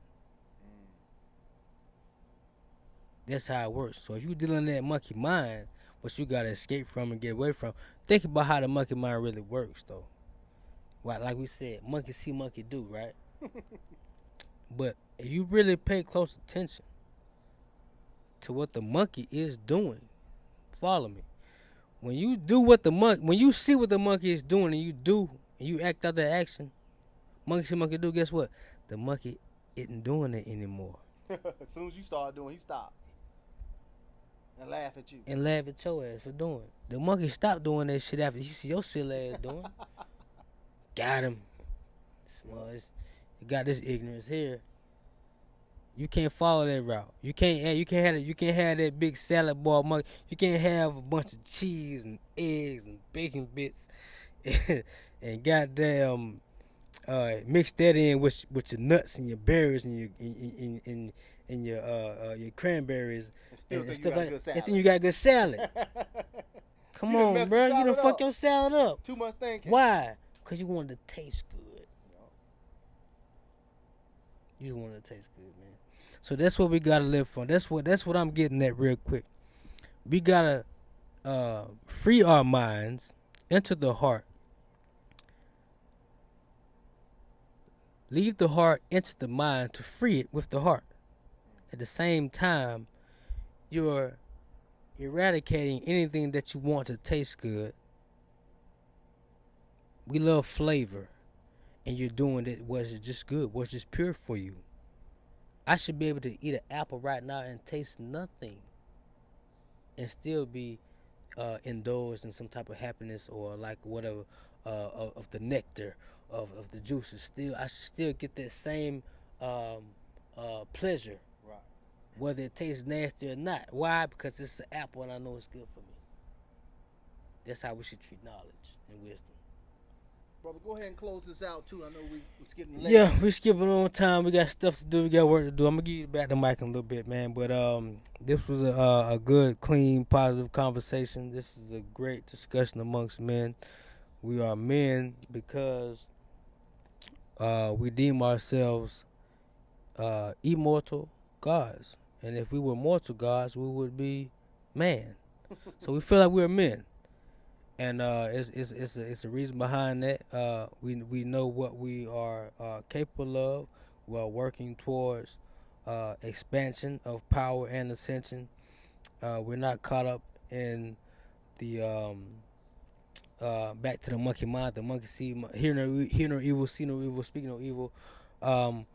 That's how it works. So if you're dealing in that monkey mind, what you gotta escape from and get away from, think about how the monkey mind really works, though. Right, like we said, monkey see, monkey do, right? But if you really pay close attention to what the monkey is doing, follow me. When you do when you see what the monkey is doing and you act out that action, monkey see, monkey do, guess what? The monkey isn't doing it anymore. As soon as you start doing, he stopped. And laugh at you. And laugh at your ass for doing it. The monkey stopped doing that shit after you see your silly ass doing. Got him. You got this ignorance here. You can't follow that route. You can't have that big salad bar monkey. You can't have a bunch of cheese and eggs and bacon bits and goddamn mix that in with your nuts and your berries and your cranberries and stuff like that. And then you got good salad. Come on, bro. You done fuck your salad up. Too much thinking. Why? Because you wanted to taste good. You just wanted to taste good, man. So that's what we gotta live for. That's what I'm getting at real quick. We gotta free our minds, enter the heart. Leave the heart, enter the mind to free it with the heart. At the same time, you're eradicating anything that you want to taste good. We love flavor, and you're doing it was just good, was just pure for you. I should be able to eat an apple right now and taste nothing and still be indulged in some type of happiness or like whatever of the nectar of the juices. Still, I should still get that same pleasure, right? Whether it tastes nasty or not. Why? Because it's an apple and I know it's good for me. That's how we should treat knowledge and wisdom. Brother, go ahead and close this out too. I know it's getting late. Yeah, we skipping on time. We got stuff to do. We got work to do. I'm gonna give you back the mic in a little bit, man. But this was a good, clean, positive conversation. This is a great discussion amongst men. We are men because we deem ourselves immortal gods, and if we were mortal gods, we would be man. So we feel like we're men, and it's a reason behind that. We know what we are capable of. We're working towards expansion of power and ascension. We're not caught up in the back to the monkey mind. The monkey see, hear no evil, see no evil, speak no evil. Um,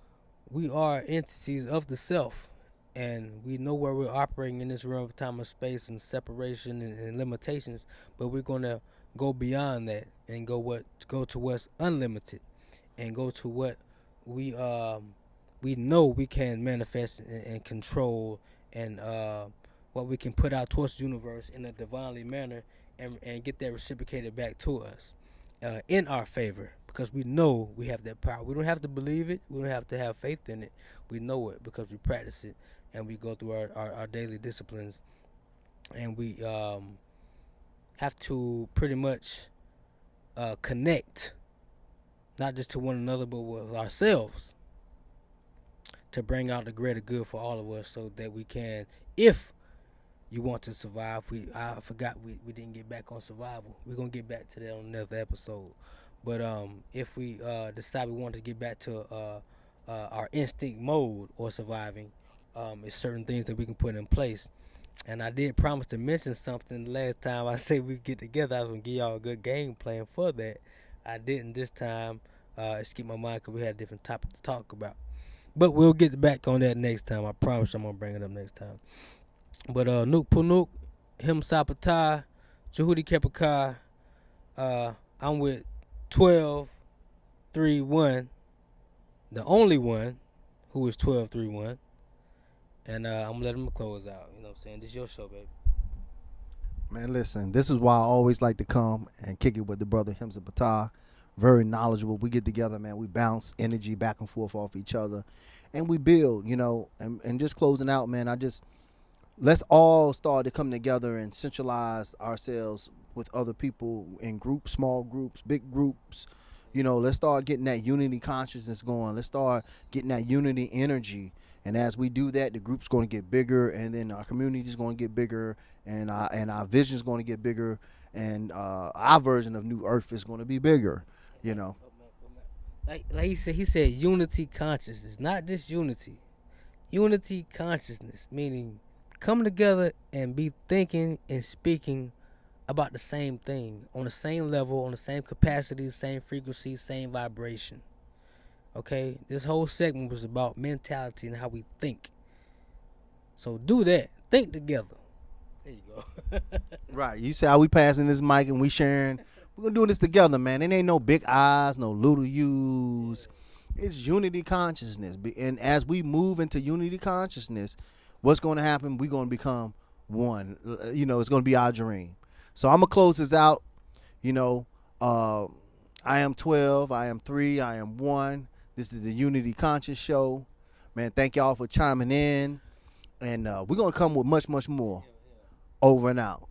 we are entities of the self, and we know where we're operating in this realm of time and space and separation and limitations. But we're gonna go beyond that and go to what's unlimited, and go to what we know we can manifest and control, and what we can put out towards the universe in a divinely manner, and get that reciprocated back to us in our favor, because we know we have that power. We don't have to believe it. We don't have to have faith in it. We know it because we practice it, and we go through our daily disciplines, and we have to pretty much connect, not just to one another, but with ourselves, to bring out the greater good for all of us, so that we can, if you want to survive. I forgot we didn't get back on survival. We're gonna get back to that on another episode. But if we decide we want to get back to our instinct mode or surviving, it's certain things that we can put in place. And I did promise to mention something the last time I say we get together. I was gonna give y'all a good game plan for that. I didn't this time. It skipped my mind because we had a different topic to talk about. But we'll get back on that next time. I promise I'm gonna bring it up next time. But Nuke Punuk, Him Sapata, Jehudi Kepaka, I'm with 1231, the only one who is 1231. And I'm gonna let him close out. You know what I'm saying? This is your show, baby. Man, listen, this is why I always like to come and kick it with the brother Himsa Patah. Very knowledgeable. We get together, man. We bounce energy back and forth off each other, and we build, and just closing out, man. Let's all start to come together and centralize ourselves with other people in groups, small groups, big groups. Let's start getting that unity consciousness going. Let's start getting that unity energy. And as we do that, the group's going to get bigger, and then our community is going to get bigger, and our vision is going to get bigger, and our version of New Earth is going to be bigger. Like he said unity consciousness, not just unity. Unity consciousness, meaning come together and be thinking and speaking about the same thing, on the same level, on the same capacity, same frequency, same vibration. Okay, this whole segment was about mentality and how we think. So do that. Think together. There you go. Right. You see how we passing this mic and we sharing. We're gonna do this together, man. It ain't no big I's, no little U's. It's unity consciousness. And as we move into unity consciousness, what's going to happen? We're going to become one. It's going to be our dream. So I'm gonna close this out. I am 12. I am 3. I am 1. This is the Unity Conscious Show. Man, thank y'all for chiming in. And we're going to come with much, much more. Over and out.